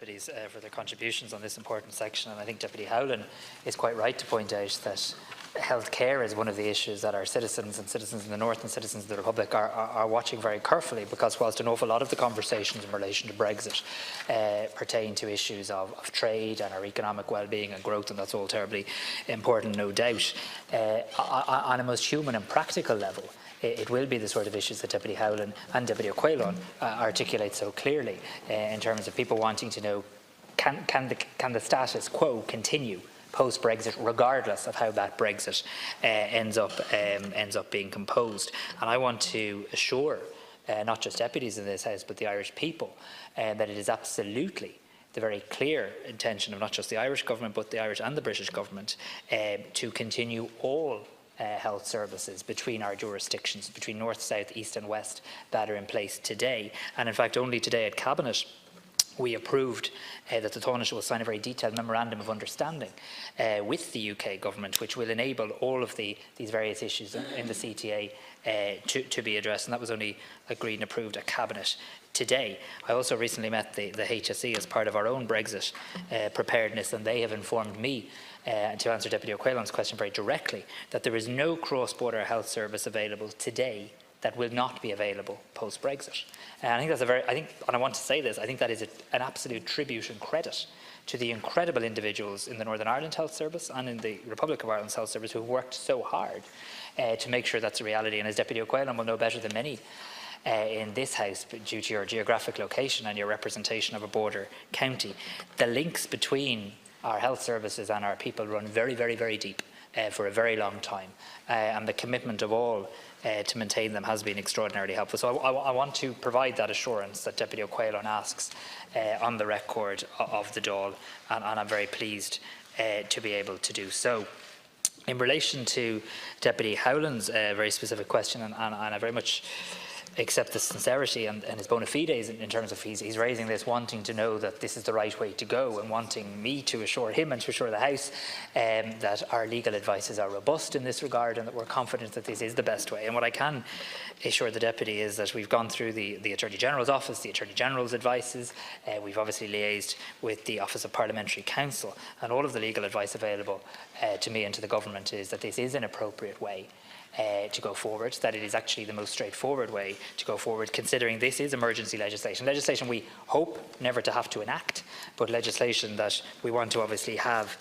deputies for their contributions on this important section, and I think Deputy Howlin is quite right to point out that healthcare is one of the issues that our citizens in the North and citizens of the Republic are watching very carefully, because whilst an awful lot of the conversations in relation to Brexit pertain to issues of trade and our economic well-being and growth, and that's all terribly important, no doubt, on a most human and practical level, it will be the sort of issues that Deputy Howlin and Deputy O'Quailon articulate so clearly in terms of people wanting to know, can the status quo continue post-Brexit, regardless of how that Brexit ends up being composed. And I want to assure not just deputies in this House, but the Irish people, that it is absolutely the very clear intention of not just the Irish government, but the Irish and the British government to continue all health services between our jurisdictions, between north, south, east and west, that are in place today. And in fact, only today at Cabinet we approved that the Taoiseach will sign a very detailed memorandum of understanding with the UK government, which will enable all of these various issues in the CTA to be addressed, and that was only agreed and approved at Cabinet today. I also recently met the HSE as part of our own Brexit preparedness, and they have informed me, to answer Deputy O'Quailon's question very directly, that there is no cross-border health service available today that will not be available post-Brexit. And I think that's and I want to say this, I think that is an absolute tribute and credit to the incredible individuals in the Northern Ireland Health Service and in the Republic of Ireland's Health Service who have worked so hard to make sure that's a reality. And as Deputy O'Quailon will know better than many in this House, due to your geographic location and your representation of a border county, the links between our health services and our people run very, very, very deep for a very long time. And the commitment of all to maintain them has been extraordinarily helpful. So I want to provide that assurance that Deputy O'Quailon asks on the record of the Dáil, and I'm very pleased to be able to do so. In relation to Deputy Howlin's very specific question, and I very much accept the sincerity and his bona fides in terms of he's raising this, wanting to know that this is the right way to go, and wanting me to assure him and to assure the House that our legal advices are robust in this regard, and that we're confident that this is the best way. And what I can assure the Deputy is that we've gone through the Attorney General's office, the Attorney General's advices, we've obviously liaised with the Office of Parliamentary Counsel, and all of the legal advice available to me and to the government is that this is an appropriate way to go forward, that it is actually the most straightforward way to go forward, considering this is emergency legislation we hope never to have to enact, but legislation that we want to obviously have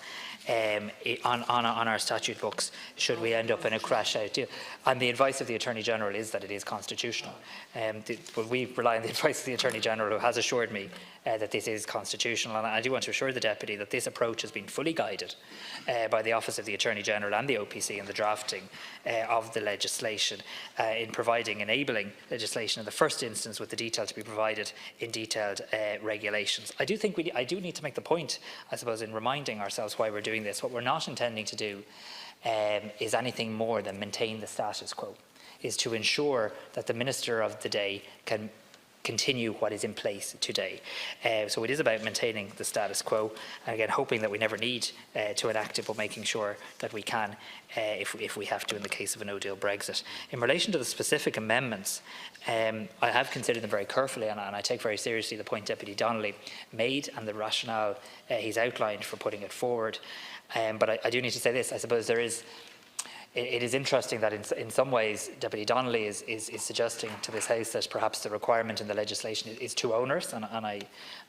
on our statute books should we end up in a crash-out deal. And the advice of the Attorney General is that it is constitutional. But we rely on the advice of the Attorney General, who has assured me that this is constitutional. And I do want to assure the Deputy that this approach has been fully guided by the Office of the Attorney General and the OPC in the drafting of the legislation, in providing enabling legislation in the first instance, with the detail to be provided in detailed regulations. I do think I do need to make the point, I suppose, in reminding ourselves why we're doing this. What we're not intending to do is anything more than maintain the status quo, is to ensure that the Minister of the day can continue what is in place today. So it is about maintaining the status quo, and again hoping that we never need to enact it, but making sure that we can if we have to in the case of a no-deal Brexit. In relation to the specific amendments, I have considered them very carefully, and I take very seriously the point Deputy Donnelly made and the rationale he's outlined for putting it forward. But I do need to say this, I suppose it is interesting that in some ways Deputy Donnelly is suggesting to this House that perhaps the requirement in the legislation is too onerous, and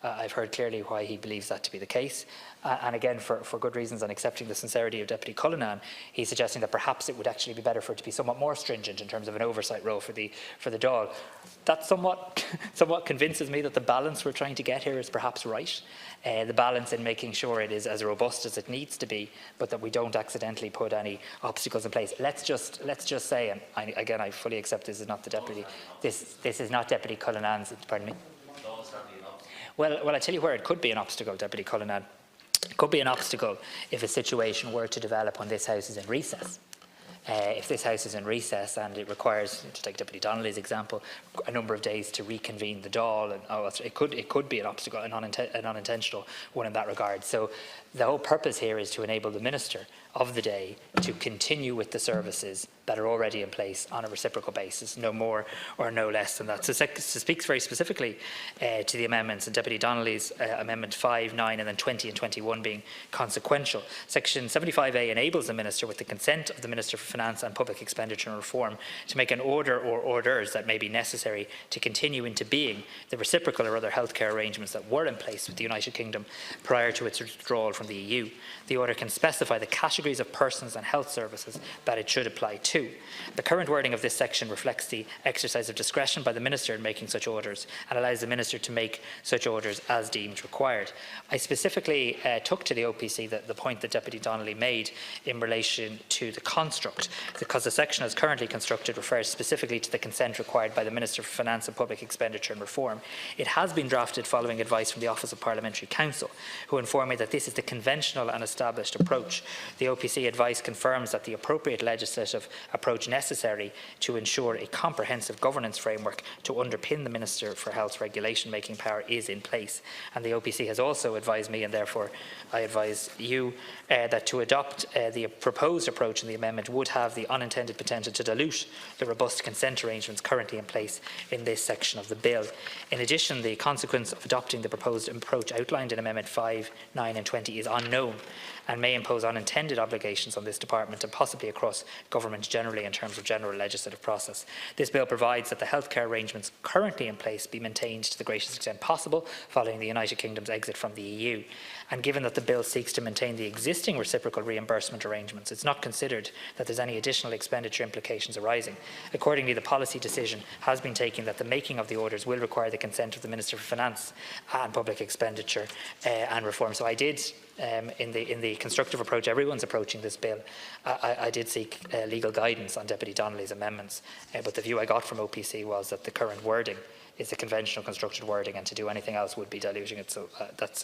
I've heard clearly why he believes that to be the case. And again, for good reasons, and accepting the sincerity of Deputy Cullinan, he's suggesting that perhaps it would actually be better for it to be somewhat more stringent in terms of an oversight role for the Dáil. That somewhat convinces me that the balance we're trying to get here is perhaps right. The balance in making sure it is as robust as it needs to be, but that we don't accidentally put any obstacles in place. Let's just say, and I fully accept this is not the Deputy. This is not Deputy Cullinan's. Pardon me. Well, I tell you where it could be an obstacle, Deputy Cullinan. It could be an obstacle if a situation were to develop when this House is in recess. If this House is in recess and it requires, to take Deputy Donnelly's example, a number of days to reconvene the Dáil, and it could be an obstacle, an unintentional one in that regard. So The whole purpose here is to enable the Minister of the day to continue with the services that are already in place on a reciprocal basis, no more or no less than that. So it speaks very specifically to the amendments, and Deputy Donnelly's Amendment 5, 9 and then 20 and 21 being consequential. Section 75A enables the Minister, with the consent of the Minister for Finance and Public Expenditure and Reform, to make an order or orders that may be necessary to continue into being the reciprocal or other healthcare arrangements that were in place with the United Kingdom prior to its withdrawal from the EU. The order can specify the categories of persons and health services that it should apply to. The current wording of this section reflects the exercise of discretion by the Minister in making such orders and allows the Minister to make such orders as deemed required. I specifically took to the OPC the point that Deputy Donnelly made in relation to the construct, because the section as currently constructed refers specifically to the consent required by the Minister for Finance and Public Expenditure and Reform. It has been drafted following advice from the Office of Parliamentary Counsel, who informed me that this is the conventional and established approach. The OPC advice confirms that the appropriate legislative approach necessary to ensure a comprehensive governance framework to underpin the Minister for Health's regulation-making power is in place. And the OPC has also advised me, and therefore I advise you, that to adopt the proposed approach in the amendment would have the unintended potential to dilute the robust consent arrangements currently in place in this section of the bill. In addition, the consequence of adopting the proposed approach outlined in Amendment 5, 9 and 20 is unknown and may impose unintended obligations on this department and possibly across government generally in terms of general legislative process. This bill provides that the healthcare arrangements currently in place be maintained to the greatest extent possible following the United Kingdom's exit from the EU. And given that the bill seeks to maintain the existing reciprocal reimbursement arrangements, it's not considered that there's any additional expenditure implications arising. Accordingly, the policy decision has been taken that the making of the orders will require the consent of the Minister for Finance and Public Expenditure and Reform. So I did, in the constructive approach everyone's approaching this bill, I did seek legal guidance on Deputy Donnelly's amendments, but the view I got from OPC was that the current wording is the conventional constructed wording, and to do anything else would be diluting it. So that's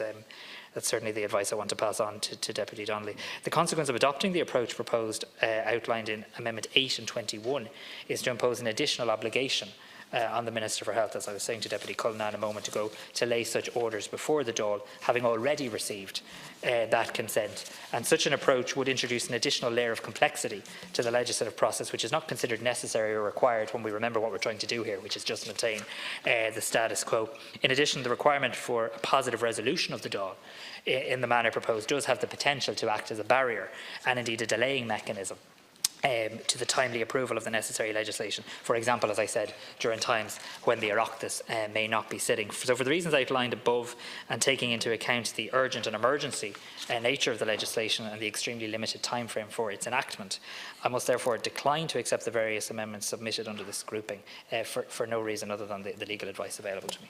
certainly the advice I want to pass on to Deputy Donnelly. The consequence of adopting the approach proposed outlined in Amendment 8 and 21 is to impose an additional obligation on the Minister for Health, as I was saying to Deputy Cullinan a moment ago, to lay such orders before the Dáil, having already received that consent. And such an approach would introduce an additional layer of complexity to the legislative process, which is not considered necessary or required when we remember what we're trying to do here, which is just maintain the status quo. In addition, the requirement for a positive resolution of the Dáil in the manner proposed does have the potential to act as a barrier and indeed a delaying mechanism to the timely approval of the necessary legislation. For example, as I said, during times when the Oireachtas may not be sitting. So for the reasons outlined above, and taking into account the urgent and emergency nature of the legislation and the extremely limited time frame for its enactment, I must therefore decline to accept the various amendments submitted under this grouping for no reason other than the legal advice available to me.